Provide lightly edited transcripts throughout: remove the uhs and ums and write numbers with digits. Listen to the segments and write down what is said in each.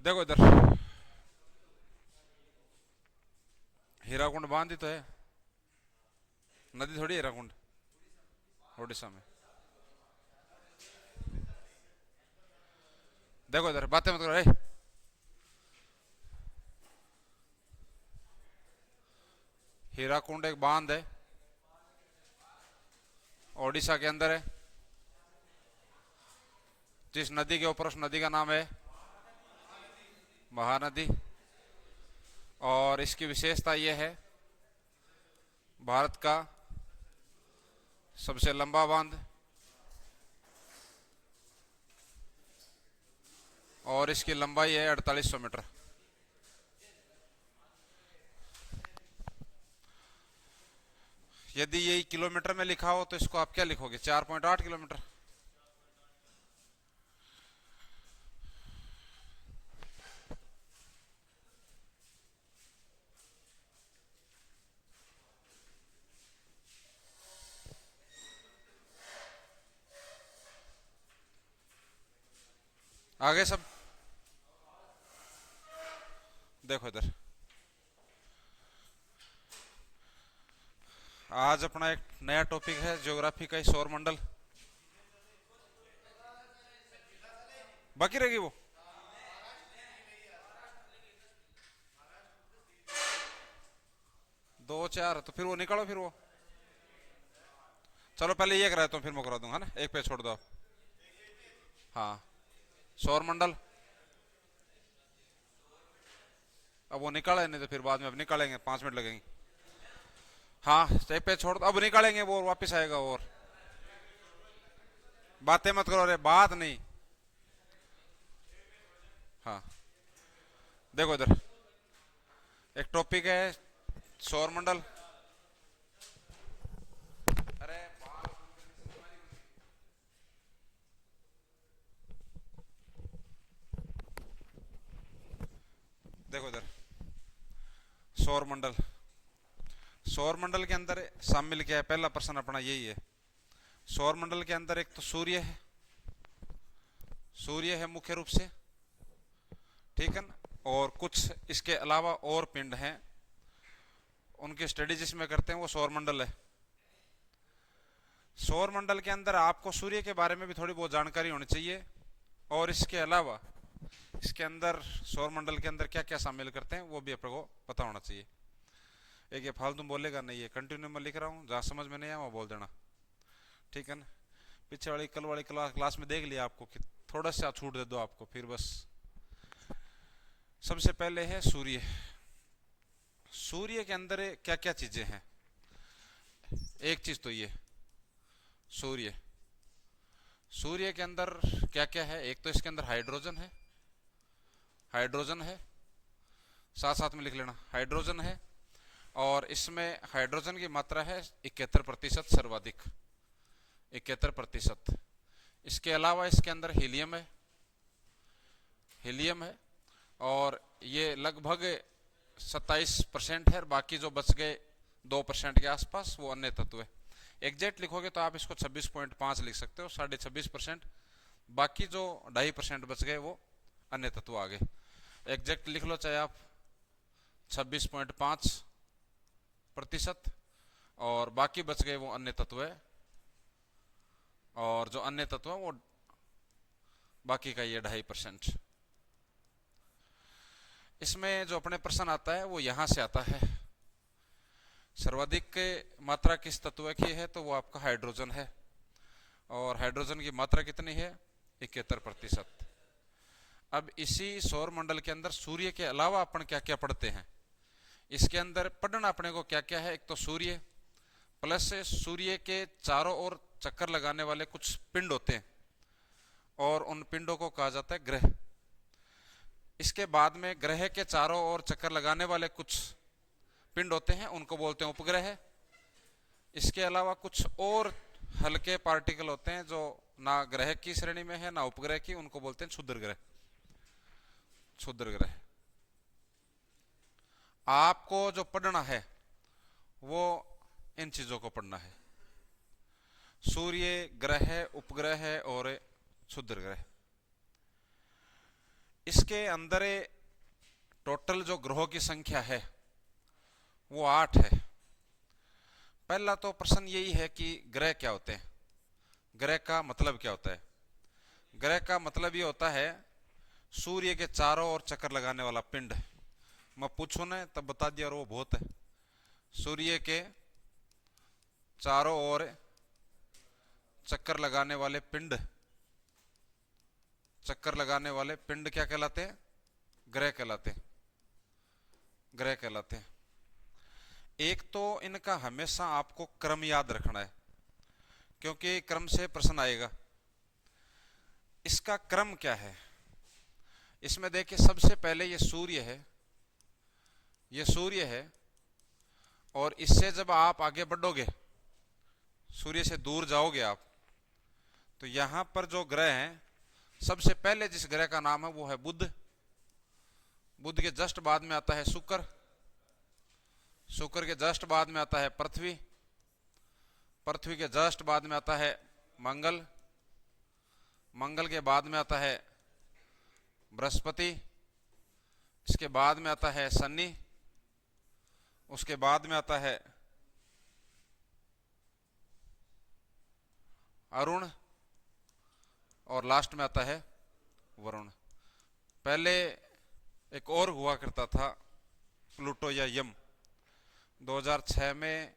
देखो इधर, हीराकुंड बांध ही तो है, नदी थोड़ी हीराकुंड, उड़ीसा में। देखो इधर, बातें मत करो। हीराकुंड एक बांध है, ओडिशा के अंदर है। जिस नदी के ऊपर, उस नदी का नाम है महानदी। और इसकी विशेषता यह है, भारत का सबसे लंबा बांध, और इसकी लंबाई है 4800 मीटर। यदि यही किलोमीटर में लिखा हो तो इसको आप क्या लिखोगे? 4.8 किलोमीटर। आगे सब देखो इधर, आज अपना एक नया टॉपिक है ज्योग्राफी का, सौर मंडल। बाकी रहेगी वो। दो चार तो फिर वो निकालो, फिर वो। चलो पहले ये करा तो फिर मैं करा दूंगा ना, एक पे छोड़ दो आप। हाँ, सौर मंडल। अब वो निकाले नहीं तो फिर बाद में अब निकालेंगे, 5 मिनट लगेंगे। हाँ, एक पे छोड़ दो, अब निकालेंगे वो, वापस आएगा। और बातें मत करो, अरे बात नहीं। हाँ, देखो इधर, एक टॉपिक है सौर मंडल। अरे देखो इधर, सौर मंडल। सौर मंडल के अंदर शामिल क्या है? पहला प्रश्न अपना यही है। सौर मंडल के अंदर एक तो सूर्य है, सूर्य है मुख्य रूप से, ठीक है ना। और कुछ इसके अलावा और पिंड हैं, उनकी स्टडी जिसमें करते हैं वो सौर मंडल है। सौर मंडल के अंदर आपको सूर्य के बारे में भी थोड़ी बहुत जानकारी होनी चाहिए, और इसके अलावा इसके अंदर, सौर मंडल के अंदर क्या क्या शामिल करते हैं वो भी आपको पता होना चाहिए। एक ये फालतू बोलेगा नहीं, है कंटिन्यू में लिख रहा हूँ, जहाँ समझ में नहीं आया वहाँ बोल देना, ठीक है ना। पीछे वाली कल वाली क्लास में देख लिया आपको कि थोड़ा सा छूट दे दो आपको, फिर बस। सबसे पहले है सूर्य। सूर्य के अंदर क्या क्या चीजें हैं? एक चीज तो ये सूर्य, सूर्य के अंदर क्या क्या है? एक तो इसके अंदर हाइड्रोजन है, हाइड्रोजन है, साथ साथ में लिख लेना, हाइड्रोजन है। और इसमें हाइड्रोजन की मात्रा है 71% सर्वाधिक, 71%। इसके अलावा इसके अंदर हीलियम है, हीलियम है। और ये लगभग 27% है, और बाकी जो बच गए 2% के आसपास वो अन्य तत्व है। एग्जैक्ट लिखोगे तो आप इसको 26.5 लिख सकते हो, 26.5%। बाकी जो 2.5% बच गए वो अन्य तत्व आ गए। एग्जैक्ट लिख लो चाहे आप 26.5%, और बाकी बच गए वो अन्य तत्व है। और जो अन्य तत्व है वो बाकी का ये 2.5%। इसमें जो अपने प्रश्न आता है वो यहां से आता है। सर्वाधिक मात्रा किस तत्व की है? तो वो आपका हाइड्रोजन है। और हाइड्रोजन की मात्रा कितनी है? 71%। अब इसी सौर मंडल के अंदर सूर्य के अलावा अपन क्या क्या पढ़ते हैं? इसके अंदर पढ़ना अपने को क्या क्या है? एक तो सूर्य, प्लस सूर्य के चारों ओर चक्कर लगाने वाले कुछ पिंड होते हैं, और उन पिंडों को कहा जाता है ग्रह। इसके बाद में ग्रह के चारों ओर चक्कर लगाने वाले कुछ पिंड होते हैं, उनको बोलते हैं उपग्रह। इसके अलावा कुछ और हल्के पार्टिकल होते हैं जो ना ग्रह की श्रेणी में है ना उपग्रह की, उनको बोलते हैं क्षुद्र ग्रह, क्षुद्र ग्रह। आपको जो पढ़ना है वो इन चीजों को पढ़ना है, सूर्य, ग्रह, उपग्रह और क्षुद्र ग्रह। इसके इसके अंदर टोटल जो ग्रहों की संख्या है वो 8 है। पहला तो प्रश्न यही है कि ग्रह क्या होते हैं, ग्रह का मतलब क्या होता है। ग्रह का मतलब ये होता है सूर्य के चारों ओर चक्कर लगाने वाला पिंड। मैं पूछूं ना तब बता दिया और वो बहुत है। सूर्य के चारों ओर चक्कर लगाने वाले पिंड, चक्कर लगाने वाले पिंड क्या कहलाते हैं? ग्रह कहलाते हैं, ग्रह कहलाते हैं। एक तो इनका हमेशा आपको क्रम याद रखना है, क्योंकि क्रम से प्रश्न आएगा। इसका क्रम क्या है? इसमें देखिए सबसे पहले ये सूर्य है, ये सूर्य है, और इससे जब आप आगे बढ़ोगे, सूर्य से दूर जाओगे आप, तो यहां पर जो ग्रह हैं, सबसे पहले जिस ग्रह का नाम है वो है बुध। बुध के जस्ट बाद में आता है शुक्र, शुक्र के जस्ट बाद में आता है पृथ्वी, पृथ्वी के जस्ट बाद में आता है मंगल, मंगल के बाद में आता है बृहस्पति, इसके बाद में आता है शनि, उसके बाद में आता है अरुण, और लास्ट में आता है वरुण। पहले एक और हुआ करता था प्लूटो या यम, 2006 में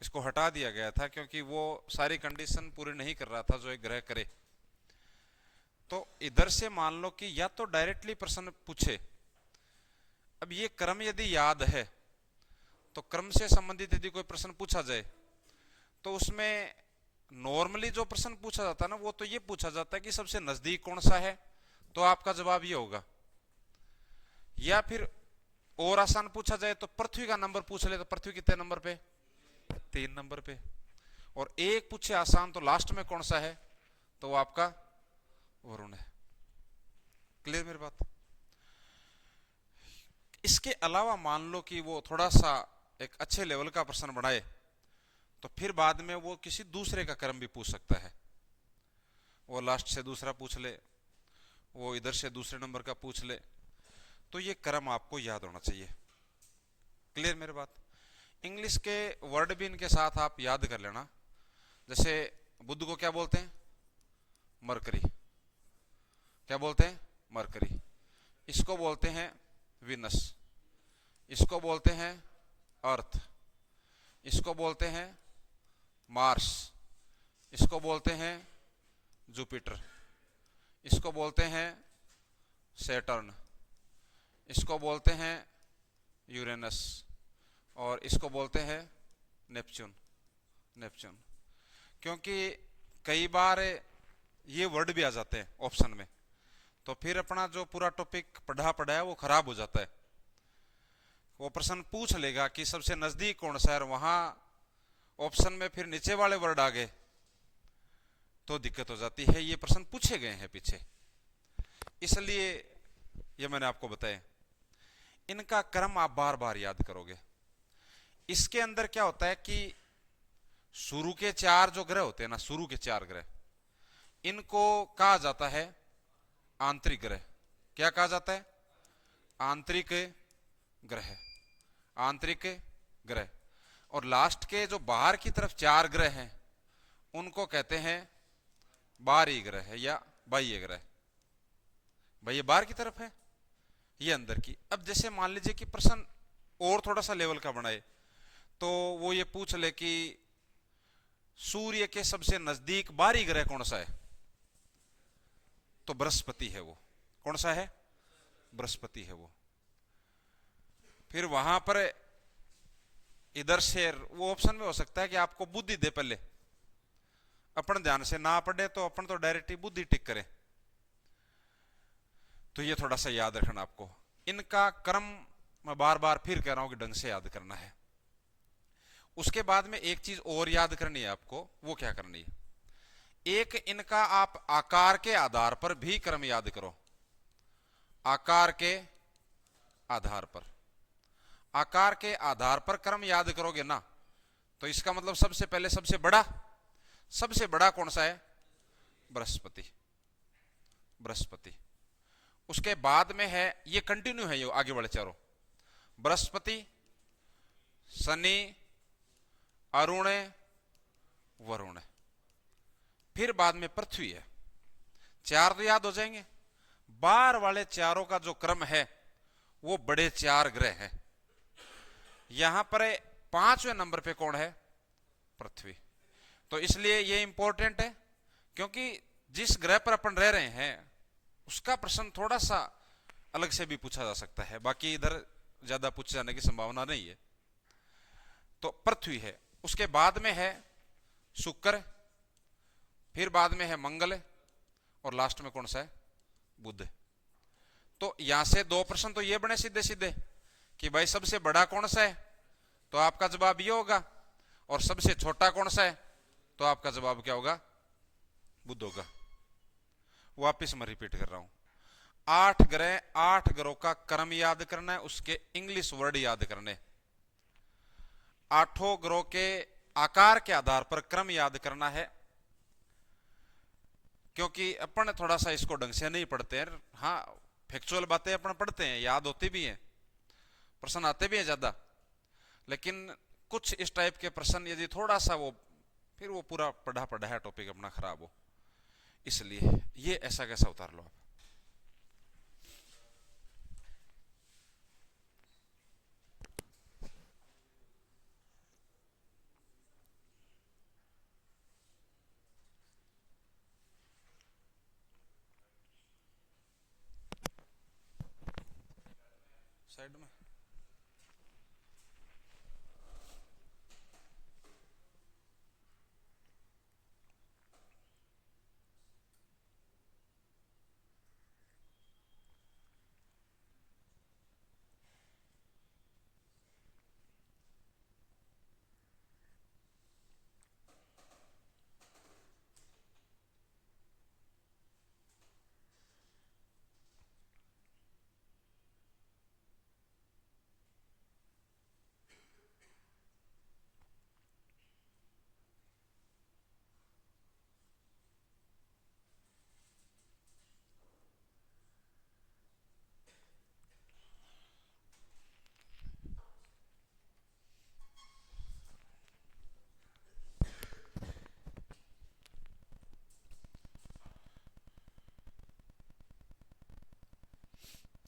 इसको हटा दिया गया था क्योंकि वो सारी कंडीशन पूरी नहीं कर रहा था जो एक ग्रह करे। तो इधर से मान लो कि या तो डायरेक्टली प्रश्न पूछे, अब ये क्रम यदि याद है तो क्रम से संबंधित यदि कोई प्रश्न पूछा जाए तो उसमें नॉर्मली जो प्रश्न पूछा जाता है ना, वो तो ये पूछा जाता है कि सबसे नजदीक कौन सा है, तो आपका जवाब ये होगा। या फिर और आसान पूछा जाए तो पृथ्वी का नंबर पूछ ले, तो पृथ्वी कितने नंबर पे? 3 नंबर पे। और एक पूछे आसान तो लास्ट में कौन सा है, तो वो आपका वरुण है। क्लियर मेरी बात? इसके अलावा मान लो कि वो थोड़ा सा एक अच्छे लेवल का प्रश्न बनाए, तो फिर बाद में वो किसी दूसरे का क्रम भी पूछ सकता है। वो लास्ट से दूसरा पूछ ले, वो इधर से दूसरे नंबर का पूछ ले, तो ये क्रम आपको याद होना चाहिए। क्लियर मेरी बात? इंग्लिश के वर्ड भी इनके साथ आप याद कर लेना। जैसे बुध को क्या बोलते हैं? मरकरी। क्या बोलते हैं? मरकरी। इसको बोलते हैं विनस, इसको बोलते हैं अर्थ, इसको बोलते हैं मार्स, इसको बोलते हैं जुपिटर, इसको बोलते हैं सैटर्न, इसको बोलते हैं यूरेनस, और इसको बोलते हैं नेपच्यून। नेपच्यून क्योंकि कई बार ये वर्ड भी आ जाते हैं ऑप्शन में, तो फिर अपना जो पूरा टॉपिक पढ़ा है वो खराब हो जाता है। वो प्रश्न पूछ लेगा कि सबसे नजदीक कौन सा है, वहां ऑप्शन में फिर नीचे वाले वर्ड आ गए तो दिक्कत हो जाती है। ये प्रश्न पूछे गए हैं पीछे, इसलिए ये मैंने आपको बताया। इनका क्रम आप बार बार याद करोगे। इसके अंदर क्या होता है कि शुरू के 4 जो ग्रह होते हैं ना, शुरू के 4 ग्रह, इनको कहा जाता है आंतरिक ग्रह। क्या कहा जाता है? आंतरिक ग्रह, आंतरिक ग्रह। और लास्ट के जो बाहर की तरफ 4 ग्रह हैं उनको कहते हैं बाहरी ग्रह या बाह्य ग्रह। भाई ये बाहर की तरफ है, ये अंदर की। अब जैसे मान लीजिए कि प्रश्न और थोड़ा सा लेवल का बनाए, तो वो ये पूछ ले कि सूर्य के सबसे नजदीक बाहरी ग्रह कौन सा है, तो बृहस्पति है। वो कौन सा है? बृहस्पति है वो। फिर वहां पर इधर से वो ऑप्शन में हो सकता है कि आपको बुद्धि दे, पहले अपन ध्यान से ना पढ़े तो अपन तो डायरेक्ट ही बुद्धि टिक करें। तो ये थोड़ा सा याद रखना आपको। इनका क्रम मैं बार बार फिर कह रहा हूं कि ढंग से याद करना है। उसके बाद में एक चीज और याद करनी है आपको। वो क्या करनी है? एक इनका आप आकार के आधार पर भी क्रम याद करो। आकार के आधार पर, आकार के आधार पर क्रम याद करोगे ना, तो इसका मतलब सबसे पहले सबसे बड़ा कौन सा है? बृहस्पति। बृहस्पति। उसके बाद में है, ये कंटिन्यू है, ये आगे वाले चारों, बृहस्पति, शनि, अरुण, वरुण, फिर बाद में पृथ्वी है। चार तो याद हो जाएंगे। बाहर वाले चारों का जो क्रम है वो बड़े चार ग्रह हैं। यहां पर 5वें नंबर पे कौन है? पृथ्वी। तो इसलिए ये इंपॉर्टेंट है, क्योंकि जिस ग्रह पर अपन रह रहे हैं उसका प्रश्न थोड़ा सा अलग से भी पूछा जा सकता है, बाकी इधर ज्यादा पूछे जाने की संभावना नहीं है। तो पृथ्वी है, उसके बाद में है शुक्र, फिर बाद में है मंगल, और लास्ट में कौन सा है? बुध। तो यहां से दो प्रश्न तो ये बने सीधे सीधे कि भाई सबसे बड़ा कौन सा है, तो आपका जवाब ये होगा, और सबसे छोटा कौन सा है, तो आपका जवाब क्या होगा? बुध होगा। वापिस मैं रिपीट कर रहा हूं, 8 ग्रह, 8 ग्रहों का क्रम याद करना है, उसके इंग्लिश वर्ड याद करने। 8 ग्रहों के आकार के आधार पर क्रम याद करना है, क्योंकि अपन थोड़ा सा इसको ढंग से नहीं पढ़ते हैं। हाँ, फैक्चुअल बातें अपन पढ़ते हैं, याद होती भी हैं, प्रश्न आते भी हैं ज्यादा, लेकिन कुछ इस टाइप के प्रश्न यदि थोड़ा सा वो, फिर वो पूरा पढ़ा पढ़ा है टॉपिक अपना खराब हो, इसलिए ये ऐसा कैसा उतार लो आप। साइड में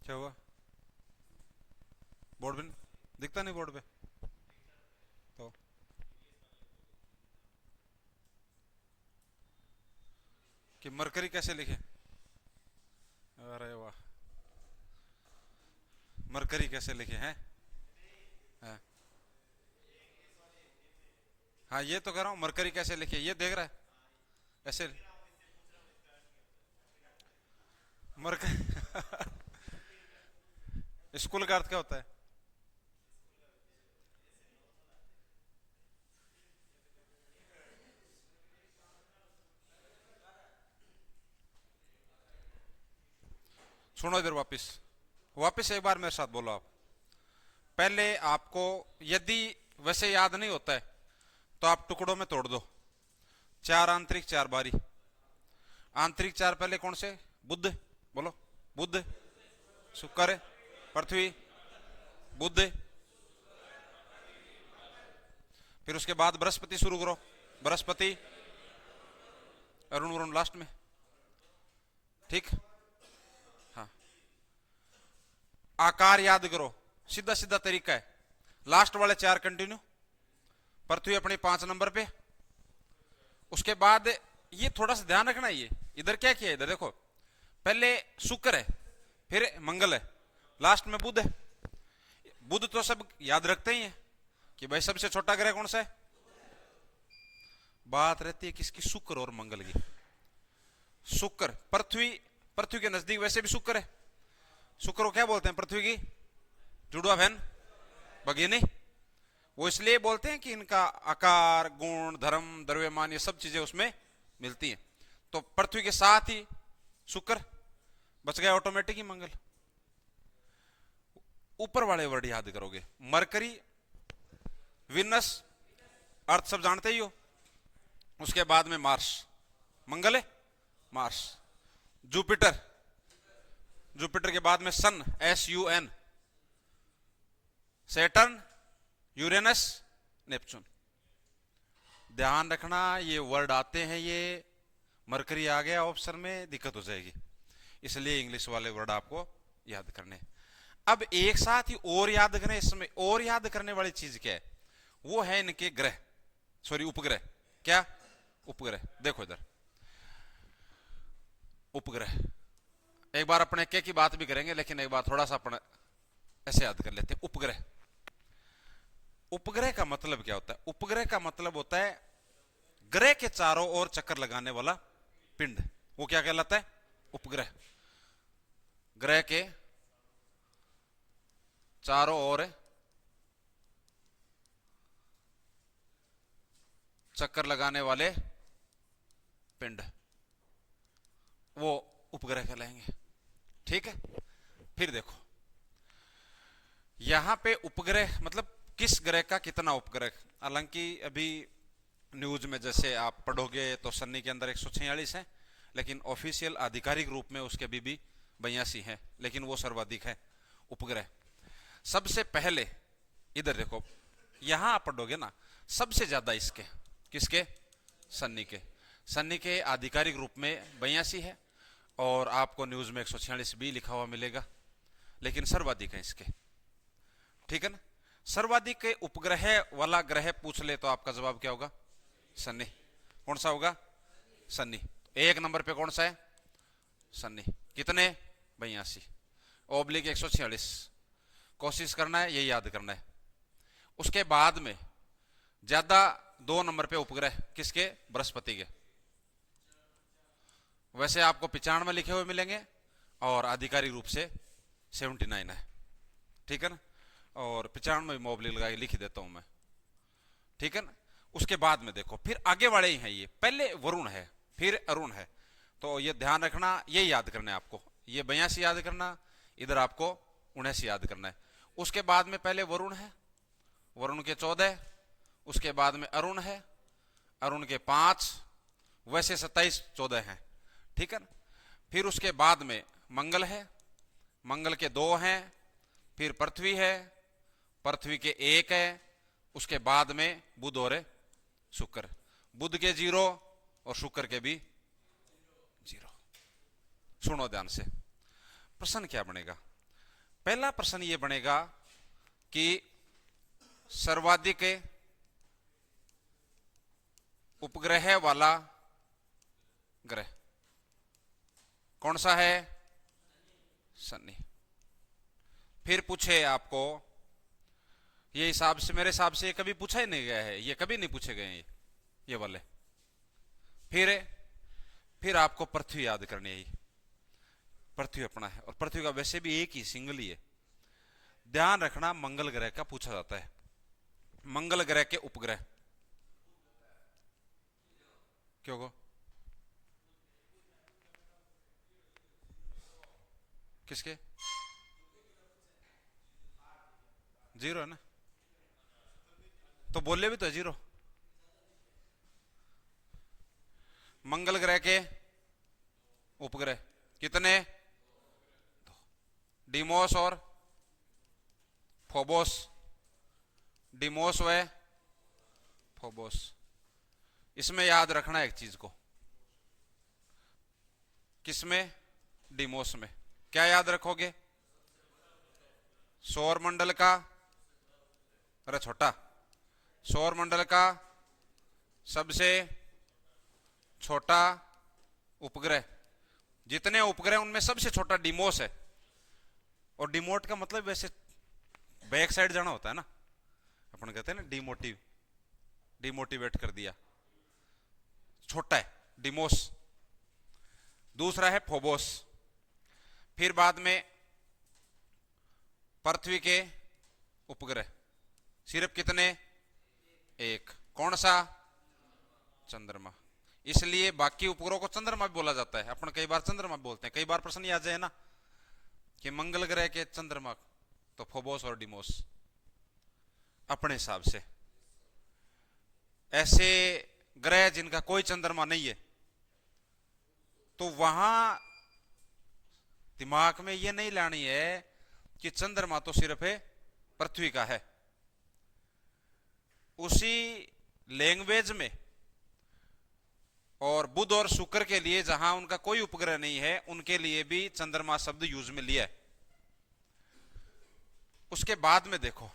क्या हुआ? बोर्ड पे दिखता नहीं, बोर्ड पे तो कि मरकरी कैसे लिखे? अरे वाह, मरकरी कैसे लिखे हैं? हाँ, हाँ ये तो कह रहा हूं, मरकरी कैसे लिखे, ये देख रहा है ऐसे मरकरी। स्कूल का अर्थ क्या होता है? सुनो इधर, वापिस वापिस एक बार मेरे साथ बोलो आप। पहले आपको यदि वैसे याद नहीं होता है तो आप टुकड़ों में तोड़ दो, 4 आंतरिक 4 बाहरी। आंतरिक 4 पहले कौन से? बुध, बोलो। बुध, शुक्र, पृथ्वी, बुध, फिर उसके बाद बृहस्पति शुरू करो, बृहस्पति, अरुण वरुण लास्ट में, ठीक। हाँ, आकार याद करो, सीधा सीधा तरीका है, लास्ट वाले 4 कंटिन्यू, पृथ्वी अपने 5 नंबर पे। उसके बाद ये थोड़ा सा ध्यान रखना, ये इधर क्या किया, इधर देखो, पहले शुक्र है, फिर मंगल है, लास्ट में बुध है। बुध तो सब याद रखते ही हैं कि भाई सबसे छोटा ग्रह कौन सा है। बात रहती है किसकी? शुक्र और मंगल की। शुक्र, पृथ्वी, पृथ्वी के नजदीक वैसे भी शुक्र है। शुक्र को क्या बोलते हैं? पृथ्वी की जुड़वा बहन, भगिनी। वो इसलिए बोलते हैं कि इनका आकार, गुण, धर्म, द्रव्यमान, ये सब चीजें उसमें मिलती हैं। तो पृथ्वी के साथ ही शुक्र, बच गया ऑटोमेटिक ही मंगल। ऊपर वाले वर्ड याद करोगे, मरकरी, विनस, अर्थ सब जानते ही हो। उसके बाद में मार्स, मंगल है, मार्स, जुपिटर, जुपिटर के बाद में सन, SUN, सैटर्न, यूरेनस, नेपच्यून। ध्यान रखना ये वर्ड आते हैं, ये मरकरी आ गया ऑप्शन में दिक्कत हो जाएगी, इसलिए इंग्लिश वाले वर्ड आपको याद करने। अब एक साथ ही और याद करें, इसमें और याद करने वाली चीज क्या है, वो है इनके ग्रह, सॉरी उपग्रह। क्या? उपग्रह। देखो इधर उपग्रह, एक बार अपने के की बात भी करेंगे, लेकिन एक बार थोड़ा सा अपने ऐसे याद कर लेते हैं। उपग्रह, उपग्रह का मतलब क्या होता है? उपग्रह का मतलब होता है ग्रह के चारों ओर चक्कर लगाने वाला पिंड, वो क्या कहलाता है? उपग्रह। ग्रह के चारों ओर चक्कर लगाने वाले पिंड, वो उपग्रह कहलाएंगे। ठीक है, फिर देखो यहां पे उपग्रह मतलब किस ग्रह का कितना उपग्रह। हालांकि अभी न्यूज में जैसे आप पढ़ोगे तो शनि के अंदर 146 है, लेकिन ऑफिशियल आधिकारिक रूप में उसके अभी भी 82 है, लेकिन वो सर्वाधिक है उपग्रह। सबसे पहले इधर देखो, यहां आप पढ़ोगे ना, सबसे ज्यादा इसके, किसके? शनि के। शनि के आधिकारिक रूप में 82 है, और आपको न्यूज में 146 भी लिखा हुआ मिलेगा, लेकिन सर्वाधिक है इसके। ठीक है ना? सर्वाधिक के उपग्रह वाला ग्रह पूछ ले तो आपका जवाब क्या होगा? शनि। कौन सा होगा? शनि। एक नंबर पे कौन सा है? शनि। कितने? 82 ओब्लिक 146। कोशिश करना है, यही याद करना है। उसके बाद में ज्यादा 2 नंबर पे उपग्रह किसके? बृहस्पति के। वैसे आपको 95 लिखे हुए मिलेंगे, और आधिकारिक रूप से 79 है। ठीक है ना? और 95 मोबली लगा के लिख देता हूं मैं। ठीक है ना? उसके बाद में देखो फिर आगे वाले ही हैं, ये पहले वरुण है फिर अरुण है, तो ये ध्यान रखना, ये याद करना है आपको। ये 82 याद करना, इधर आपको 79 याद करना है। उसके बाद में पहले वरुण है, वरुण के 14, उसके बाद में अरुण है, अरुण के 5, वैसे 27 14 हैं। ठीक है ना? फिर उसके बाद में मंगल है, मंगल के 2 हैं, फिर पृथ्वी है, पृथ्वी के 1 है, उसके बाद में बुध और शुक्र। बुध के 0 और शुक्र के भी 0। सुनो ध्यान से, प्रश्न क्या बनेगा? पहला प्रश्न ये बनेगा कि सर्वाधिक उपग्रह वाला ग्रह कौन सा है? शनि। फिर पूछे आपको, ये हिसाब से, मेरे हिसाब से ये कभी पूछा ही नहीं गया है, ये कभी नहीं पूछे गए ये वाले। फिर आपको पृथ्वी याद करनी है। पृथ्वी अपना है, और पृथ्वी का वैसे भी एक ही सिंगल ही है। ध्यान रखना, मंगल ग्रह का पूछा जाता है। मंगल ग्रह के उपग्रह क्यों को? किसके? 0 है ना, तो बोले भी तो है 0। मंगल ग्रह के उपग्रह कितने? डिमोस और फोबोस। डिमोस व फोबोस। इसमें याद रखना एक चीज को, किसमें? डिमोस में। क्या याद रखोगे? सौर मंडल का, अरे छोटा, सौर मंडल का सबसे छोटा उपग्रह। जितने उपग्रह उनमें सबसे छोटा डिमोस है। और डिमोट का मतलब वैसे बैक साइड जाना होता है ना, अपन कहते हैं ना डिमोटिव, डिमोटिवेट कर दिया, छोटा है डिमोस। दूसरा है फोबोस। फिर बाद में पृथ्वी के उपग्रह सिर्फ कितने? 1। कौन सा? चंद्रमा। इसलिए बाकी उपग्रहों को चंद्रमा भी बोला जाता है। अपन कई बार चंद्रमा बोलते हैं, कई बार प्रश्न आ जाए ना कि मंगल ग्रह के चंद्रमा, तो फोबोस और डिमोस अपने हिसाब से। ऐसे ग्रह जिनका कोई चंद्रमा नहीं है, तो वहां दिमाग में ये नहीं लानी है कि चंद्रमा तो सिर्फ है पृथ्वी का है। उसी लैंग्वेज में और बुध और शुक्र के लिए जहां उनका कोई उपग्रह नहीं है, उनके लिए भी चंद्रमा शब्द यूज में लिया है। उसके बाद में देखो,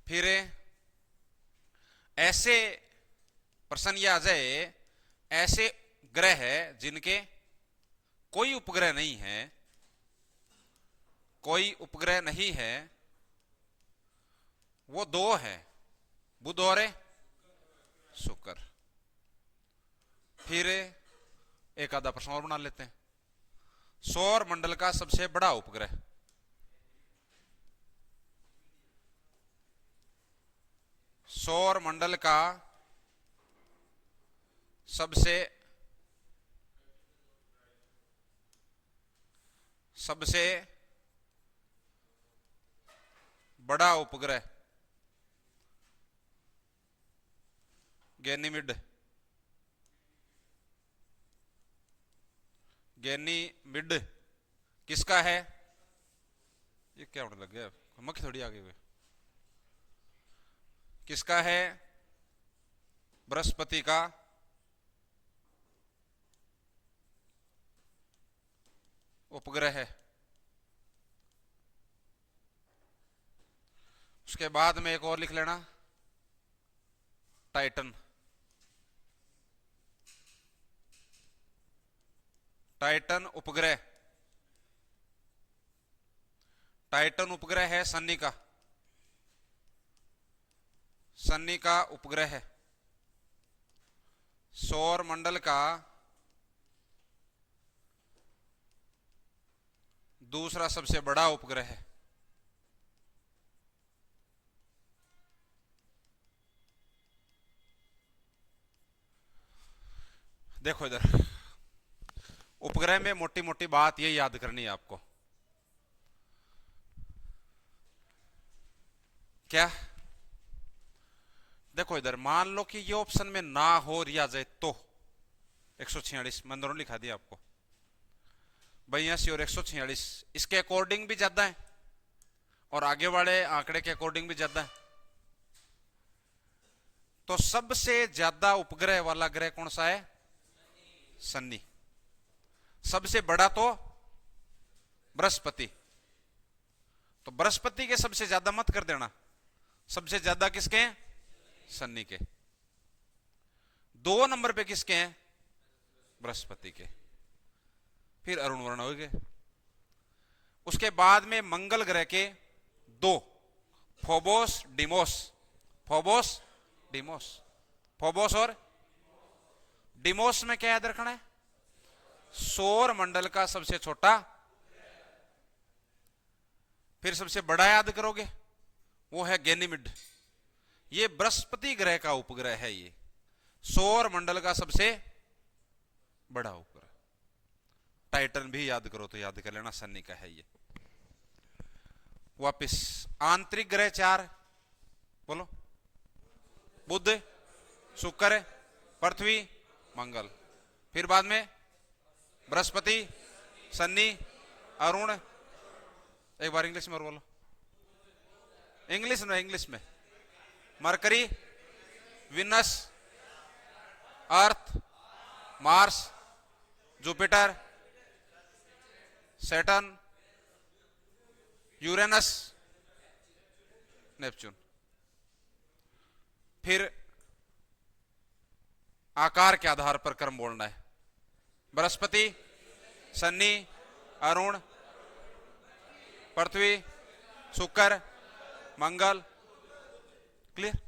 फिर ऐसे प्रश्न ये आ जाए, ऐसे ग्रह है जिनके कोई उपग्रह नहीं है, कोई उपग्रह नहीं है, वो दो है, बुध और शुक्र। फिर एक आधा प्रश्न और बना लेते हैं। सौर मंडल का सबसे बड़ा उपग्रह, सौर मंडल का सबसे बड़ा उपग्रह गैनीमिड। गैनीमिड किसका है? ये क्या होने लग गया, मक्खी थोड़ी आगे हुए। किसका है? बृहस्पति का उपग्रह है। उसके बाद में एक और लिख लेना, टाइटन। टाइटन उपग्रह, टाइटन उपग्रह है शनि का, शनि का उपग्रह है। सौर मंडल का दूसरा सबसे बड़ा उपग्रह है। देखो इधर, उपग्रह में मोटी मोटी बात ये याद करनी है आपको। क्या? देखो इधर, मान लो कि ये ऑप्शन में ना हो रिया जाए तो 146 मैंने दोनों लिखा दिया आपको, 82 और 146 इसके अकॉर्डिंग भी ज्यादा है और आगे वाले आंकड़े के अकॉर्डिंग भी ज्यादा है। तो सबसे ज्यादा उपग्रह वाला ग्रह कौन सा है? शनि। सबसे बड़ा तो बृहस्पति। तो बृहस्पति के सबसे ज्यादा मत कर देना, सबसे ज्यादा किसके हैं? शनि के। 2 नंबर पे किसके हैं? बृहस्पति के। फिर अरुण वर्ण हो गए। उसके बाद में मंगल ग्रह के 2, Phobos Deimos. Phobos Deimos, Phobos और डिमोस में क्या याद रखना है? सौर मंडल का सबसे छोटा। फिर सबसे बड़ा याद करोगे, वो है गैनीमिड। ये बृहस्पति ग्रह का उपग्रह है, ये सौर मंडल का सबसे बड़ा उपग्रह। टाइटन भी याद करो तो याद कर लेना, शनि का है ये। वापिस आंतरिक ग्रह 4 बोलो, बुध, शुक्र, पृथ्वी, मंगल। फिर बाद में बृहस्पति, शनि, अरुण। एक बार इंग्लिश में और बोलो, इंग्लिश में, इंग्लिश में। Mercury, Venus, Earth, Mars, Jupiter, Saturn, Uranus, Neptune. फिर आकार के आधार पर क्रम बोलना है, बृहस्पति, शनि, अरुण, पृथ्वी, शुक्र, मंगल। क्लियर?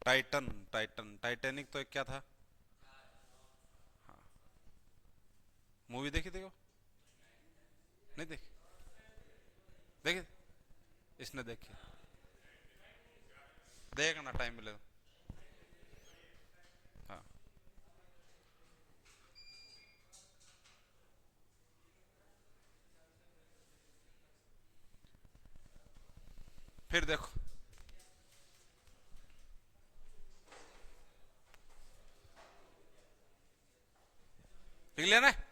टाइटन, टाइटन, टाइटैनिक तो एक क्या था? मूवी देखी थी वो? नहीं देखी? देखी? इसने देखी? देखना टाइम मिले तो। हाँ, फिर देखो। लिख लेना है?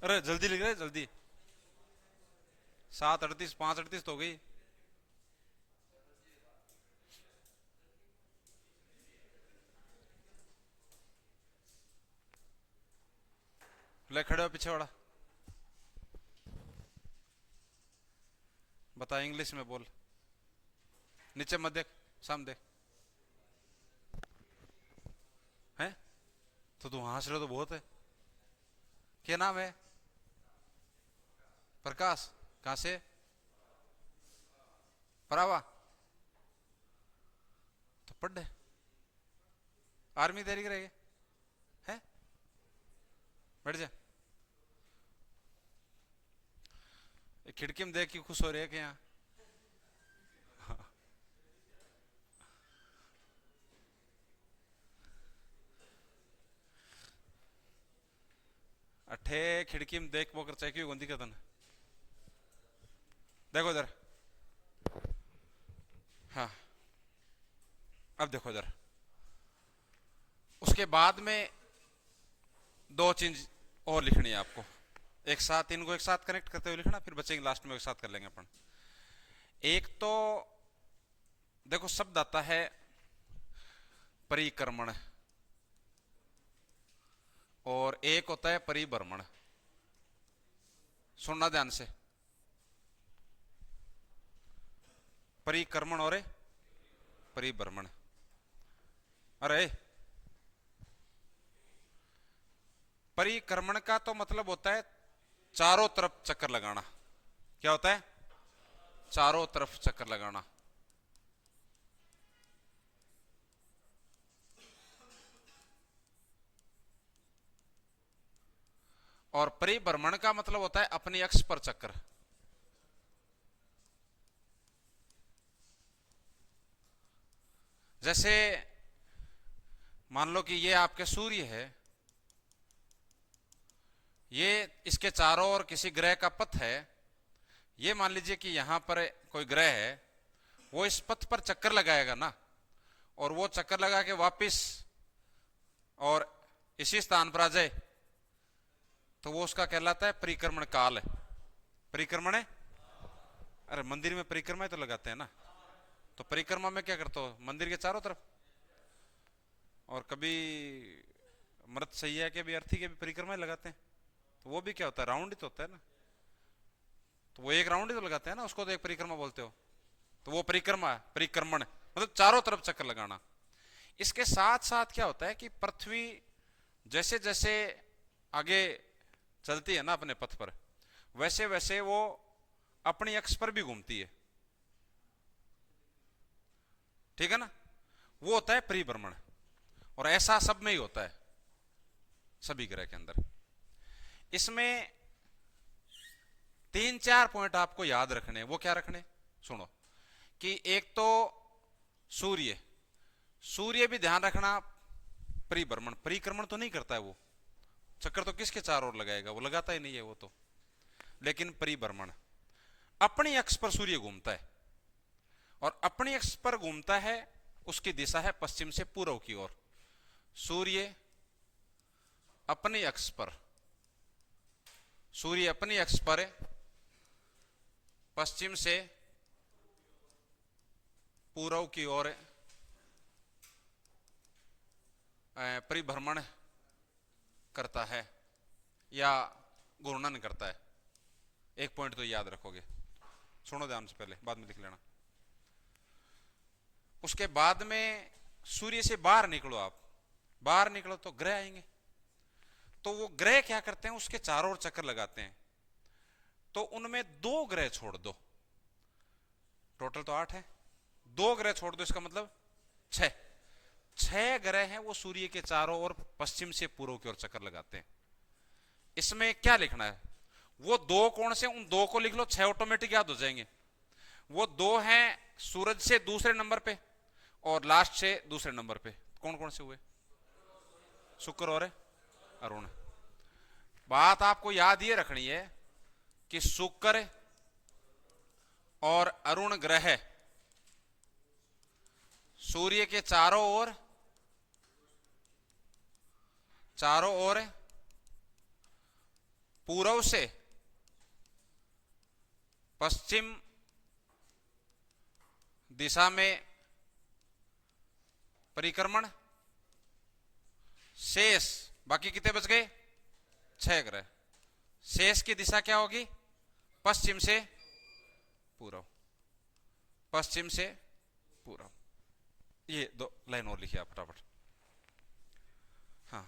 अरे जल्दी लिख रहे, जल्दी। 7:38, 5:38 तो हो गई। ले खड़े हो पीछे वाला। बता, इंग्लिश में बोल। नीचे मत देख, सामने देख। है? तो तू हंस रहे हो तो बहुत है। क्या नाम है? प्रकाश। कहां से? परावा। तो पढ़ दे। आर्मी तैयारी करेगी? है? बैठ जा। खिड़की में देख के खुश हो रही है कि यहाँ? अठे खिड़की में देख बोकर चाहिए क्यों गंदी कदन। देखो इधर। हाँ, अब देखो इधर। उसके बाद में दो चीज और लिखनी है आपको। एक साथ इनको एक साथ कनेक्ट करते हुए लिखना, फिर बचेंगे लास्ट में एक साथ कर लेंगे अपन। एक तो देखो शब्द आता है परिक्रमण, और एक होता है परिभ्रमण। सुनना ध्यान से। परिक्रमण और परिभ्रमण। अरे, परिक्रमण का तो मतलब होता है चारों तरफ चक्कर लगाना। क्या होता है? चारों तरफ चक्कर लगाना। और परिभ्रमण का मतलब होता है अपनी अक्ष पर चक्कर। जैसे मान लो कि ये आपके सूर्य है, ये इसके चारों ओर किसी ग्रह का पथ है। ये मान लीजिए कि यहां पर कोई ग्रह है, वो इस पथ पर चक्कर लगाएगा ना, और वो चक्कर लगा के वापिस और इसी स्थान पर आ जाए, तो वो उसका कहलाता है परिक्रमण काल। परिक्रमण है। अरे मंदिर में परिक्रमा तो लगाते हैं ना। तो परिक्रमा में क्या करते हो? मंदिर के चारों तरफ। और कभी मृत सैया के भी, अर्थी के भी परिक्रमा लगाते हैं। तो वो भी क्या होता है? राउंड ही तो होता है ना। तो वो एक राउंड ही तो लगाते हैं ना, उसको तो एक परिक्रमा बोलते हो। तो वो परिक्रमा है, परिक्रमण मतलब चारों तरफ चक्कर लगाना। इसके साथ साथ क्या होता है कि पृथ्वी जैसे जैसे आगे चलती है ना अपने पथ पर, वैसे वैसे वो अपनी अक्ष पर भी घूमती है। ठीक है ना? वो होता है परिभ्रमण। और ऐसा सब में ही होता है, सभी ग्रह के अंदर। इसमें 3-4 पॉइंट आपको याद रखने। वो क्या रखने? सुनो कि एक तो सूर्य, सूर्य भी ध्यान रखना परिभ्रमण, परिक्रमण तो नहीं करता है वो। चक्कर तो किसके चारों ओर लगाएगा? वो लगाता ही नहीं है वो तो। लेकिन परिभ्रमण, अपनी अक्ष पर सूर्य घूमता है, और अपनी अक्ष पर घूमता है, उसकी दिशा है पश्चिम से पूर्व की ओर। सूर्य अपनी अक्ष पर, सूर्य अपनी अक्ष पर पश्चिम से पूर्व की ओर परिभ्रमण करता है या घूर्णन करता है। एक पॉइंट तो याद रखोगे। सुनो ध्यान से, पहले बाद में लिख लेना। उसके बाद में सूर्य से बाहर निकलो आप। बाहर निकलो तो ग्रह आएंगे। तो वो ग्रह क्या करते हैं? उसके चारों ओर चक्कर लगाते हैं। तो उनमें 2 ग्रह छोड़ दो। टोटल तो 8 है। 2 ग्रह छोड़ दो, इसका मतलब छह। छह ग्रह हैं वो सूर्य के चारों ओर पश्चिम से पूर्व की ओर चक्कर लगाते हैं। इसमें क्या लिखना है? वो दो कौन से, उन दो को लिख लो, छह ऑटोमेटिक याद हो जाएंगे। वो दो हैं सूरज से दूसरे नंबर पे और लास्ट से दूसरे नंबर पे। कौन कौन से हुए? शुक्र और अरुण। बात आपको याद ये रखनी है कि शुक्र और अरुण ग्रह सूर्य के चारों ओर पूर्व से पश्चिम दिशा में परिक्रमण। शेष बाकी कितने बच गए? छह ग्रह। शेष की दिशा क्या होगी? पश्चिम से पूर्व, पश्चिम से पूर्व। ये दो लाइन और लिखिए आप फटाफट। हाँ,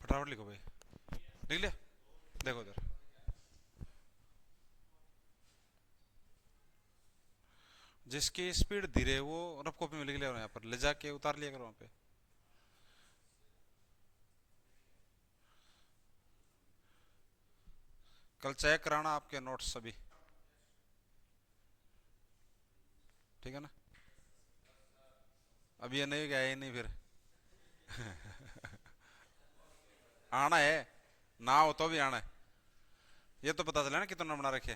फटाफट लिखो भाई। लिख लिया? देखो इधर, जिसकी स्पीड धीरे वो रफ कॉपी में लिख लिया, यहाँ पर ले जाके उतार लिया करो वहां पे। कल चेक कराना आपके नोट्स सभी, ठीक है ना? अभी ये नहीं गया ही नहीं फिर आना है ना हो तो भी आना है। ये तो पता चला ना कितना बना रखे।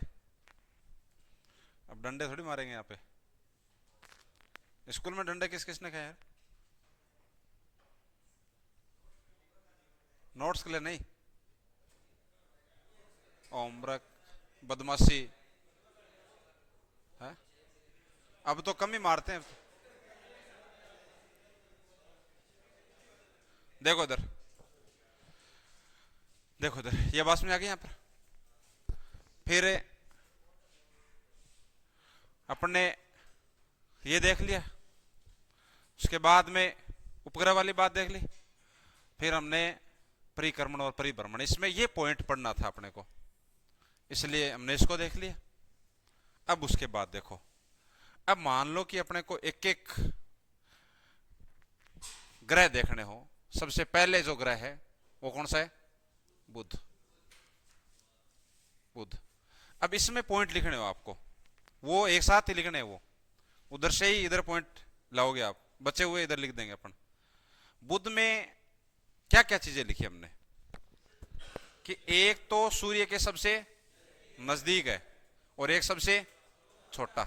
अब डंडे थोड़ी मारेंगे यहाँ पे। स्कूल में डंडे किस किसने खाए यार? नोट्स के लिए नहीं, होमवर्क, बदमाशी है। अब तो कम ही मारते हैं। देखो इधर, देखो इधर, ये बात में आ गई यहाँ पर। फिर अपने ये देख लिया, उसके बाद में उपग्रह वाली बात देख ली, फिर हमने परिक्रमण और परिभ्रमण, इसमें ये पॉइंट पढ़ना था अपने को, इसलिए हमने इसको देख लिया। अब उसके बाद देखो, अब मान लो कि अपने को एक एक ग्रह देखने हो। सबसे पहले जो ग्रह है वो कौन सा है? बुध। बुध। अब इसमें पॉइंट लिखने हो आपको, वो एक साथ ही लिखने हैं, वो उधर से ही इधर पॉइंट लाओगे आप, बचे हुए इधर लिख देंगे अपन। बुध में क्या क्या चीजें लिखी हमने कि एक तो सूर्य के सबसे नजदीक है और एक सबसे छोटा,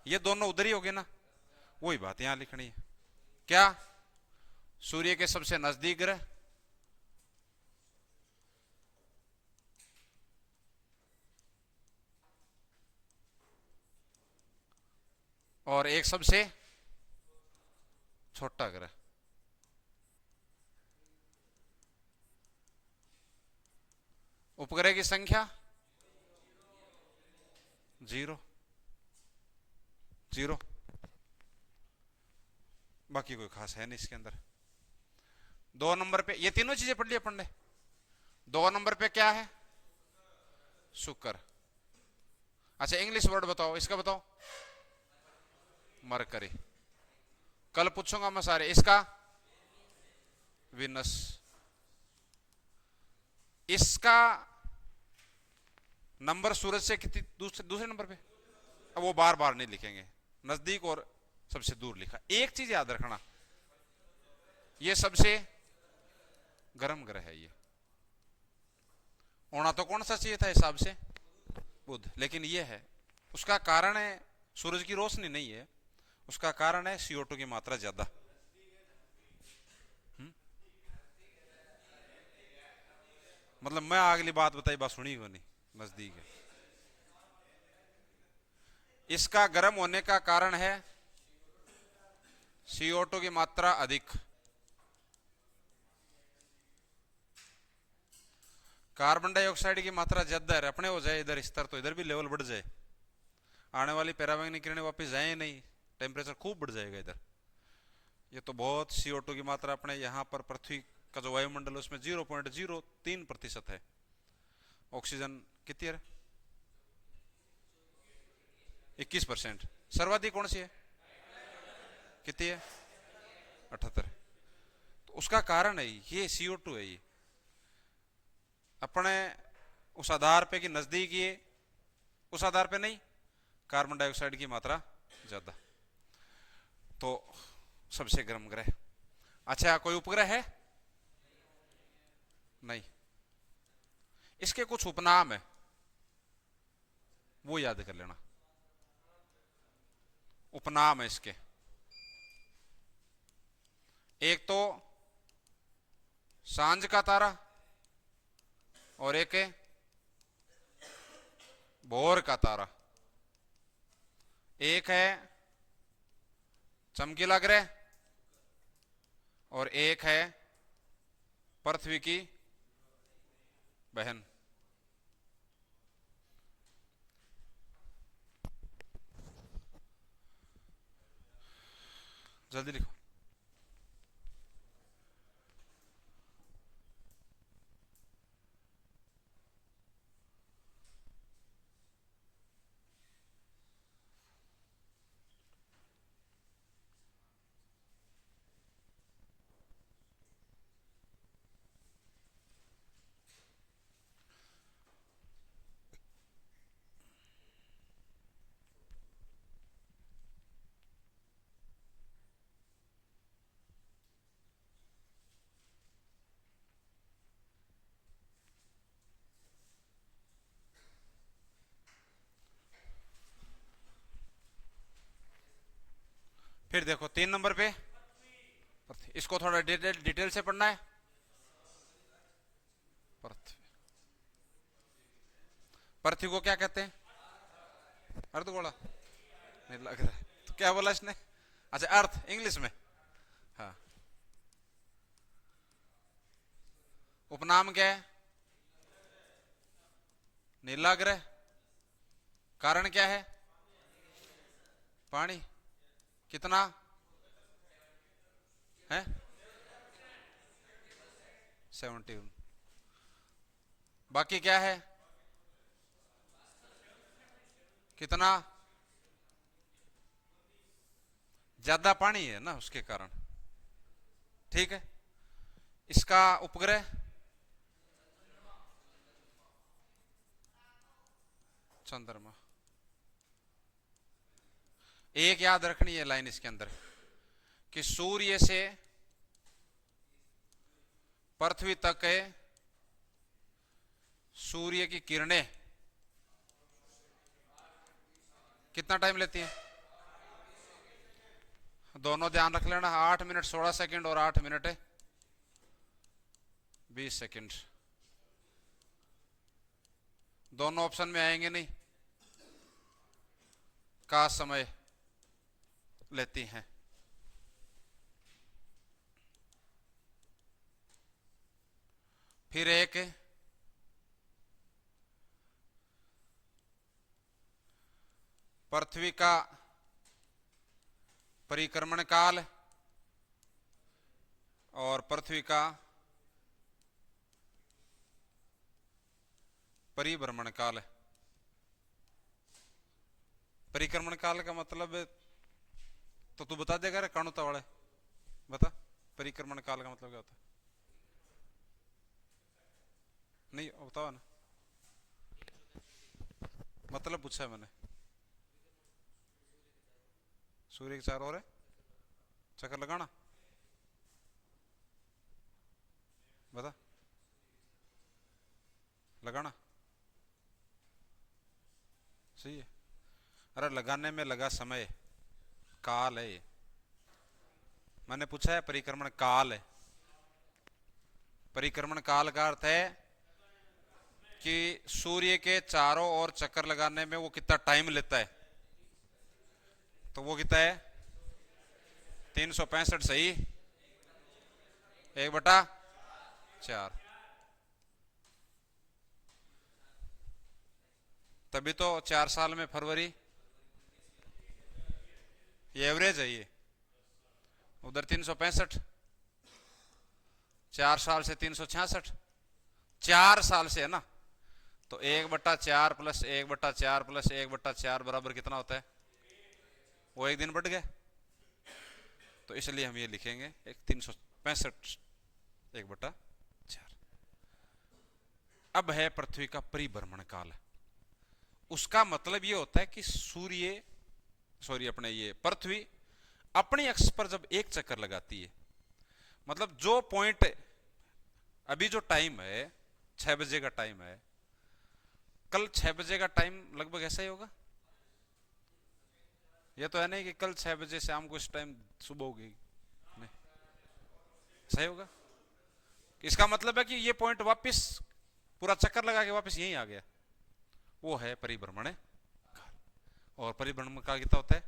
ये दोनों उधर ही हो गए ना। वही बात यहां लिखनी है। क्या? सूर्य के सबसे नजदीक ग्रह और एक सबसे छोटा ग्रह। उपग्रह की संख्या 0 0। बाकी कोई खास है नहीं इसके अंदर। 2 नंबर पे ये तीनों चीजें पढ़ ली अपन ने। 2 नंबर पे क्या है? शुक्र। अच्छा, इंग्लिश वर्ड बताओ, इसका बताओ। मरकरी। कल पूछूंगा मैं सारे। इसका विनस। इसका नंबर सूरज से कितनी दूसरे नंबर पे? अब वो बार बार नहीं लिखेंगे, नजदीक और सबसे दूर लिखा। एक चीज याद रखना, ये सबसे गर्म ग्रह है। ये होना तो कौन सा चाहिए था हिसाब से, बुध, लेकिन ये है। उसका कारण है सूरज की रोशनी नहीं है, उसका कारण है CO2 की मात्रा ज्यादा। मतलब मैं अगली बात बताई, बात सुनी को नहीं, नजदीक है। इसका गर्म होने का कारण है CO2 की मात्रा अधिक। कार्बन डाइऑक्साइड की मात्रा ज्यादा है, अपने हो जाए इधर स्तर तो इधर भी लेवल बढ़ जाए, आने वाली पैराबैंगनी किरणें वापस जाए नहीं, टेम्परेचर खूब बढ़ जाएगा इधर। ये तो बहुत CO2 की मात्रा अपने यहाँ पर पृथ्वी का जो वायुमंडल उसमें 0.03% है। ऑक्सीजन कितनी है? 21%। सर्वाधिक कौन सी है, कितनी है? 78। तो उसका कारण है ये CO2 है। ये अपने उस आधार पे कि नजदीक, ये उस आधार पे नहीं, कार्बन डाइऑक्साइड की मात्रा ज्यादा, तो सबसे गर्म ग्रह। अच्छा, कोई उपग्रह है? नहीं। इसके कुछ उपनाम है, वो याद कर लेना। उपनाम है इसके, एक तो सांझ का तारा और एक है भोर का तारा। एक है चमकीला ग्रह और एक है पृथ्वी की बहन। जल्दी लिखो। फिर देखो 3 नंबर पे, इसको थोड़ा डिटेल से पढ़ना है। पृथ्वी, पृथ्वी को क्या कहते हैं? अर्धगोला नहीं लग रहा है, तो क्या बोला इसने? अच्छा, अर्थ इंग्लिश में। हाँ, उपनाम क्या है? नीला ग्रह। कारण क्या है? पानी। कितना है? 70। बाकी क्या है? कितना? ज्यादा पानी है ना, उसके कारण। ठीक है। इसका उपग्रह चंद्रमा। एक याद रखनी है लाइन इसके अंदर, कि सूर्य से पृथ्वी तक है सूर्य की किरणें कितना टाइम लेती हैं? दोनों ध्यान रख लेना, 8 मिनट 16 सेकंड और 8 मिनट 20 सेकंड। दोनों ऑप्शन में आएंगे नहीं, का समय लेती हैं। फिर एक पृथ्वी का परिक्रमण काल और पृथ्वी का परिभ्रमण काल। परिक्रमण काल का मतलब तो तू बता देगा रे कानुता वाले, बता परिक्रमण काल का मतलब क्या होता है? नहीं बताओ ना, मतलब पूछा है मैंने। सूर्य के चारों ओर चक्कर लगाना, बता, लगाना सही है। अरे लगाने में लगा समय, काल है ये। मैंने पूछा है परिक्रमण काल है। परिक्रमण काल का अर्थ है कि सूर्य के चारों ओर चक्कर लगाने में वो कितना टाइम लेता है, तो वो कितना है 365 सही, 1/4। तभी तो 4 साल में फरवरी, ये एवरेज है ये, उधर 365, 4 साल से 366, 4 साल से है ना, तो 1/4 प्लस 1/4 प्लस 1/4 बराबर कितना होता है, वो एक दिन बढ़ गया। तो इसलिए हम ये लिखेंगे 365 1/4। अब है पृथ्वी का परिभ्रमण काल। उसका मतलब ये होता है कि अपने ये पृथ्वी अपनी अक्ष पर जब एक चक्कर लगाती है, मतलब जो पॉइंट अभी जो टाइम है 6 बजे का टाइम है, कल 6 बजे का टाइम लगभग ऐसा ही होगा। ये तो है नहीं कि कल 6 बजे शाम को इस टाइम सुबह होगी, नहीं सही होगा। इसका मतलब है कि ये पॉइंट वापस पूरा चक्कर लगा के वापस यहीं आ गया, वो है परिभ्रमण काल। और परिभ्रमण काल कितना होता है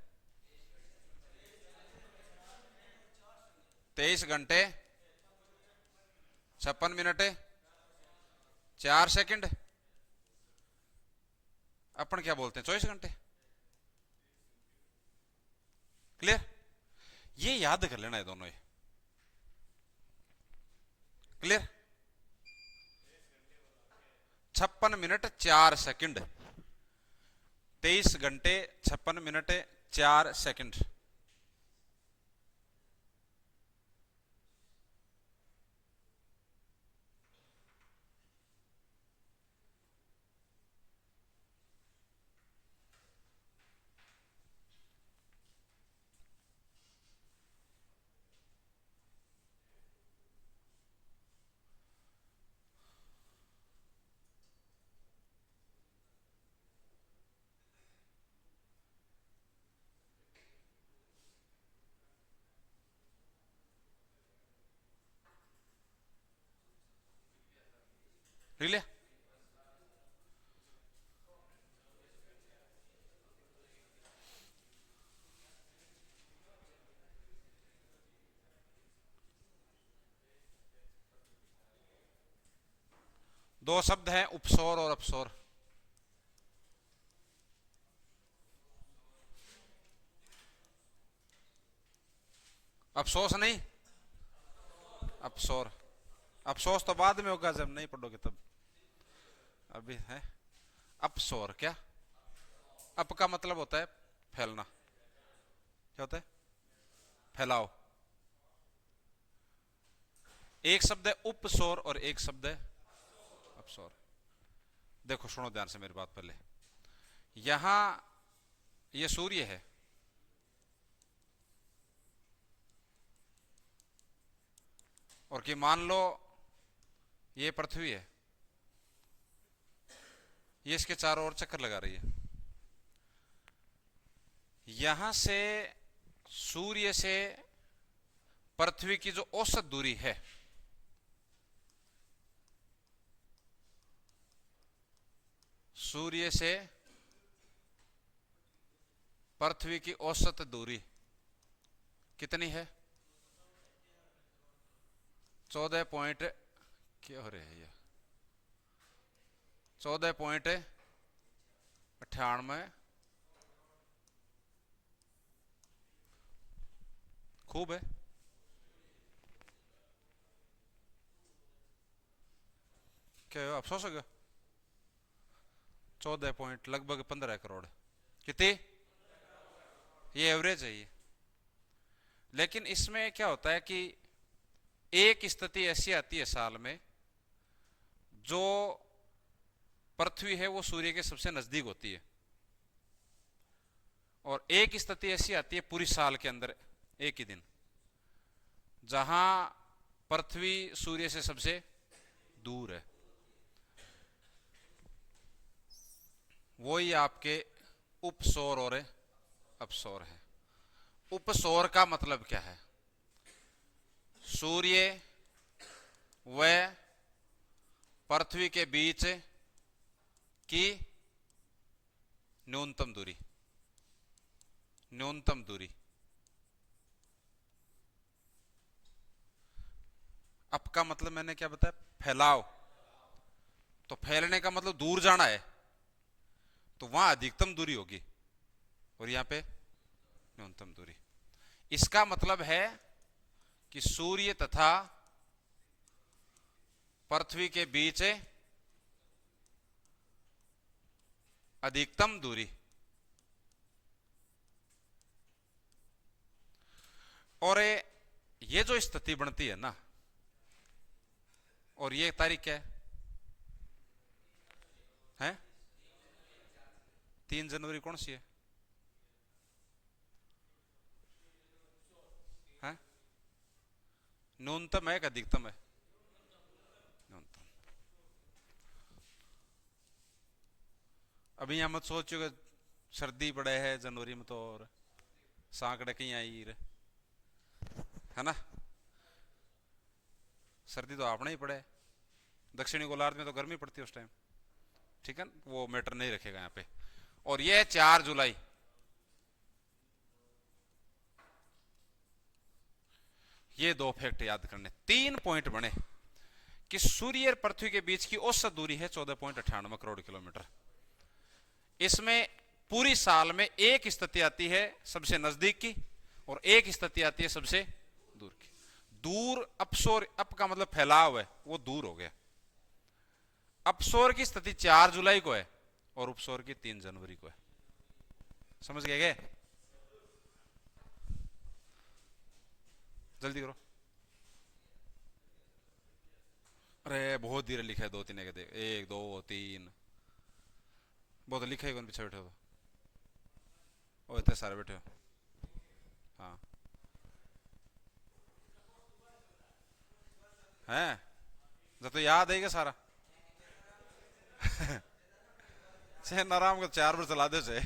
23 घंटे 56 मिनट 4 सेकंड। अपन क्या बोलते हैं 24 घंटे। क्लियर, ये याद कर लेना है दोनों, ये क्लियर। 56 मिनट 4 सेकंड, 23 घंटे 56 मिनट 4 सेकंड। क्लियर, दो शब्द हैं उपसौर और अपसौर। अफसोस नहीं, अपसौर। अफसोस तो बाद में होगा जब नहीं पढ़ोगे तब, अभी है अपसौर। क्या अप का मतलब होता है फैलना, क्या होता है फैलाओ। एक शब्द है उपसौर और एक शब्द है अपसौर। देखो सुनो ध्यान से मेरी बात, पहले यहां ये सूर्य है, और कि मान लो ये पृथ्वी है, ये इसके चारों ओर चक्कर लगा रही है। यहां से सूर्य से पृथ्वी की जो औसत दूरी है, सूर्य से पृथ्वी की औसत दूरी कितनी है 14 पॉइंट, क्या हो रहा है ये 14.98। खूब है, क्या है अफसोस होगा 14 पॉइंट लगभग 15 करोड़। कितनी, ये एवरेज है ये। लेकिन इसमें क्या होता है कि एक स्थिति ऐसी आती है साल में जो पृथ्वी है वो सूर्य के सबसे नजदीक होती है, और एक स्थिति ऐसी आती है पूरी साल के अंदर एक ही दिन, जहां पृथ्वी सूर्य से सबसे दूर है। वही आपके उपसौर और अपसौर है। उपसौर का मतलब क्या है? सूर्य व पृथ्वी के बीच की न्यूनतम दूरी, न्यूनतम दूरी। अप का मतलब मैंने क्या बताया? फैलाव। तो फैलने का मतलब दूर जाना है, तो वहां अधिकतम दूरी होगी और यहां पे न्यूनतम दूरी। इसका मतलब है कि सूर्य तथा पृथ्वी के बीच अधिकतम दूरी, और ये जो स्थिति बनती है ना, और ये तारीख क्या है? 3 जनवरी कौन सी है? न्यूनतम है कि अधिकतम है? न्यूनतम। अभी यहां मत सोचो कि सर्दी पड़े है जनवरी में, तो और सांकड़े कहीं आई रे, है ना? सर्दी तो आपने ही पड़े, दक्षिणी गोलार्ध में तो गर्मी पड़ती है उस टाइम, ठीक है, वो मैटर नहीं रखेगा यहाँ पे। और ये है 4 जुलाई। ये 2 फैक्ट याद करने, 3 पॉइंट बने कि सूर्य और पृथ्वी के बीच की औसत दूरी है 14.98 करोड़ किलोमीटर। इसमें पूरी साल में एक स्थिति आती है सबसे नजदीक की और एक स्थिति आती है सबसे दूर की। दूर अपसौर, अप का मतलब फैलाव है, वो दूर हो गया। अपसौर की स्थिति 4 जुलाई को है और उपसौर की 3 जनवरी को है। समझ गए? जल्दी करो। अरे बहुत धीरे लिखा है, 2 3 1 2 3, बहुत लिखा है। कौन पीछे बैठे हो? ओ इतने सारे बैठे हो। हाँ हैं, जब तो याद है क्या सारा? चैन आराम को 4 बार चला दो से।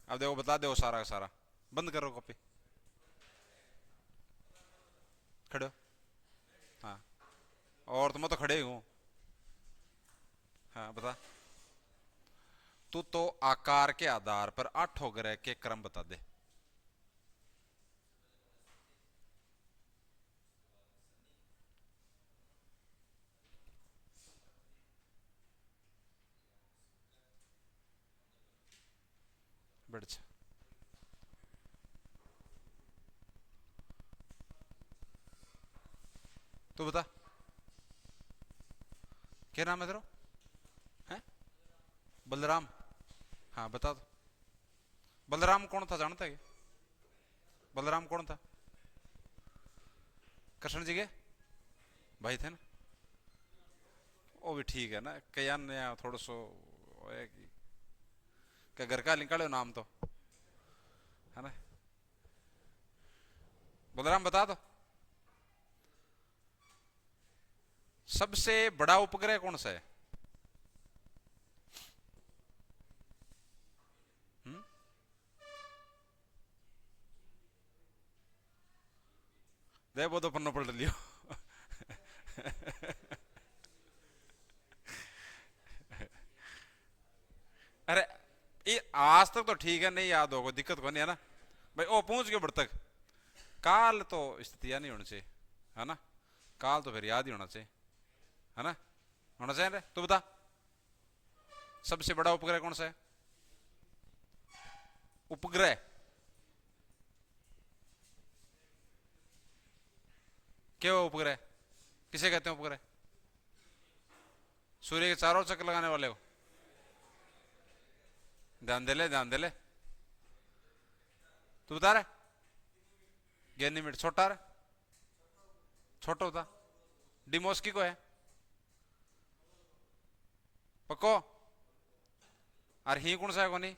अब देखो बता दो सारा का सारा। बंद करो कॉपी, खड़े हो। हाँ, और तुम तो खड़े ही हूँ। हाँ बता। तू तो आकार के आधार पर 8 ग्रह के क्रम बता दे। बैठ जा। तू बता, क्या नाम है तेरा? है बलराम? हाँ बता दो। बलराम कौन था, जानता है क्या? बलराम कौन था? कृष्ण जी के भाई थे ना? वो भी ठीक है ना, क्या नया थोड़ा सो है कि क्या घर का निकालो नाम तो, है ना? बलराम बता दो। सबसे बड़ा उपग्रह कौन सा है? हुँ? दे वो तो पन्ना पलट लियो। अरे ये आज तक तो ठीक है, नहीं याद होगा, दिक्कत को नहीं है ना भाई। ओ पूछ के बढ़ तक काल तो स्थितियां नहीं होनी चाहिए, है ना? काल तो फिर याद ही होना चाहिए, है ना? होना चाहिए रे। तू बता, सबसे बड़ा उपग्रह कौन सा है? उपग्रह क्या हुआ? उपग्रह किसे कहते हैं? उपग्रह सूर्य के चारों चक्कर लगाने वाले हो। ध्यान दे ले, ध्यान दे ले। तू बता रहे गैनीमेड छोटा रे, छोटा होता। डिमोस्की को है पक्को? और ही कौन सा है कोनी?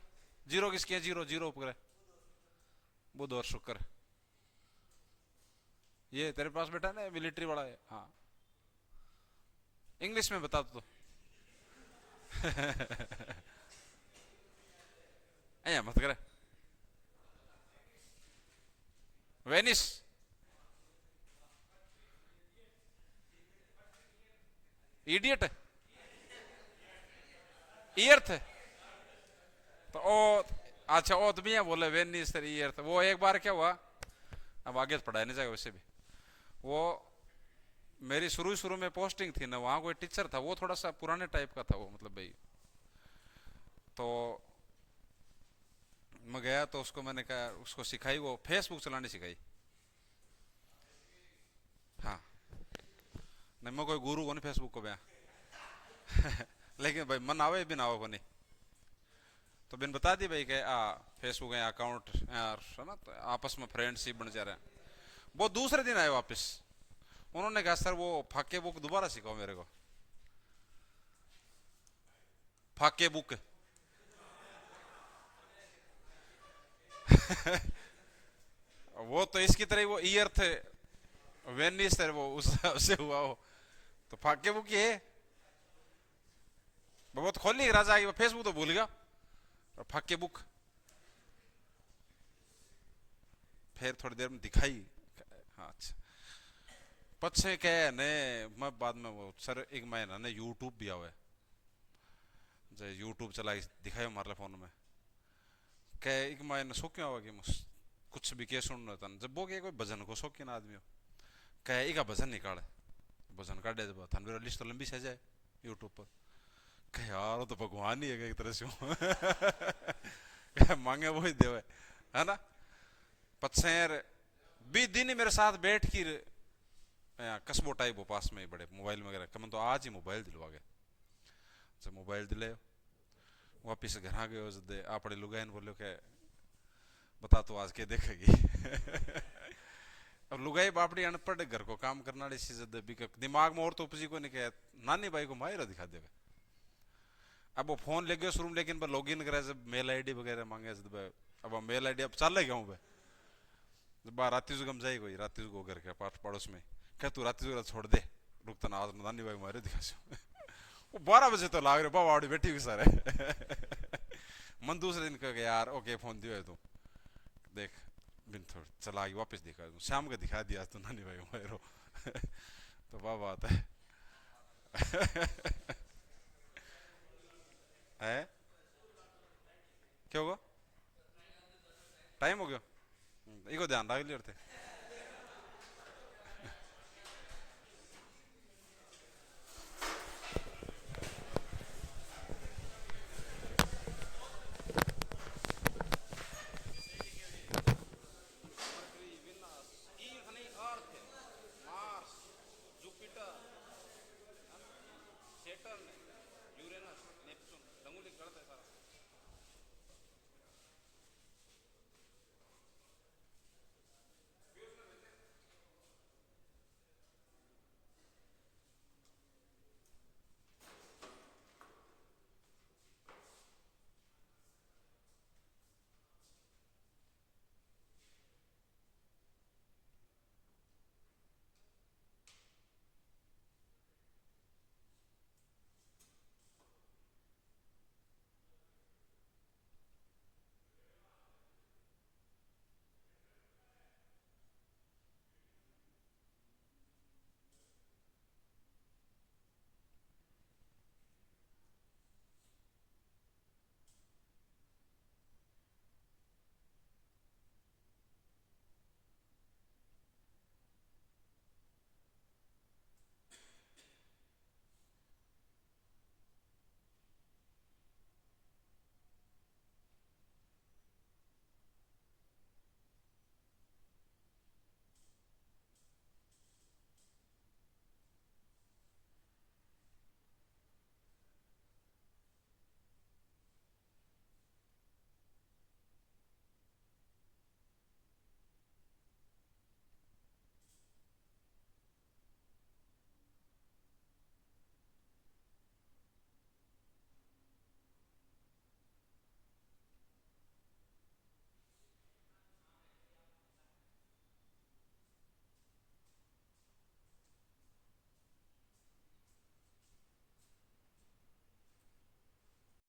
जीरो किसके है? जीरो जीरो ऊपर बुध और शुक्र। ये तेरे पास बेटा ना मिलिट्री वाला है। हाँ इंग्लिश में बता दो तो। ऐ मत करे। वेनिस। इडियट। ईयर्थ। तो ओ अच्छा ओ तुम ये बोले वेनिस ईयर्थ। वो एक बार क्या हुआ, अब आगे तो पढ़ाया नहीं जाएगा वैसे भी। वो मेरी शुरू शुरू में पोस्टिंग थी ना, वहाँ कोई टीचर था, वो थोड़ा सा पुराने टाइप का था वो, मतलब भाई। तो मैं गया तो उसको मैंने कहा, उसको सिखाई, वो फेसबुक चलानी सिखाई। हाँ नहीं मैं कोई गुरु को नहीं फेसबुक को बया। लेकिन भाई मन आवे भी ना हो को नहीं। तो बिन बता दी भाई के फेसबुक है अकाउंट यार है ना, तो आपस में फ्रेंडशिप बन जा रहे हैं। वो दूसरे दिन आए वापस। उन्होंने कहा सर वो फाके बुक दोबारा सिखाओ मेरे को। फाके बुक। वो तो इसकी तरह वो ईयर थे, वेनिस थे वो उससे हुआ हो। तो फाके बुक ये वो तो खोल नहीं राजा आगे, फेसबुक तो भूल गया। फाके बुक फिर थोड़ी देर में दिखाई। हाँ अच्छा। पछे कह ने मैं बाद में वो सर एक महीना ने यूट्यूब भी आवे, जो यूट्यूब चलाई दिखायो मारे फोन में। कह एक महीना शो क्यों आवा कि कुछ भी के सुनना था जब वो के कोई भजन को शौकीन आदमी हो। कह एक भजन निकाले, भजन काटे जब थान मेरा लिस्ट तो लंबी सह जाए यूट्यूब पर। कह यार वो तो भगवान ही है एक तरह से। कह मांगे वो ही देवे है ना। पछेर 20 दिन ही मेरे साथ बैठ की कस्बो टाइप हो पास में ही बड़े मोबाइल वगैरह कम तो आज ही मोबाइल दिलवा गए। जब मोबाइल दिले वापिस घर आ गए जब आपड़े लुगाइन बोलो के बता तो आज के देखेगी। अब लुगाई बापड़ी अनपढ़ घर को काम करना सी जद दिमाग में और तो उपजी को नहीं कह नानी भाई को मायरा दिखा देवे। अब वो फोन ले गए शुरू में, लेकिन लॉग इन करे जब मेल आईडी वगैरह मांगे जब अब मेल आईडी अब चल गया हूँ जब राती जो गम जाए कोई राती को घर के पास पड़ोस में कह तू राती जो छोड़ दे रुकता ना आज नानी भाई मारे दिखा। वो 12 बजे तो लाग रहे बाबा आड़ी बैठी हुई सारे। मन दूसरे दिन कह यार ओके फोन दियो है तू देख बिन थोड़ चला आगे वापस दिखा शाम का दिखा दिया तो नानी भाई मारो। तो बाबा आता है। है क्या होगा? टाइम हो गया इको ध्यान रख लियो थे।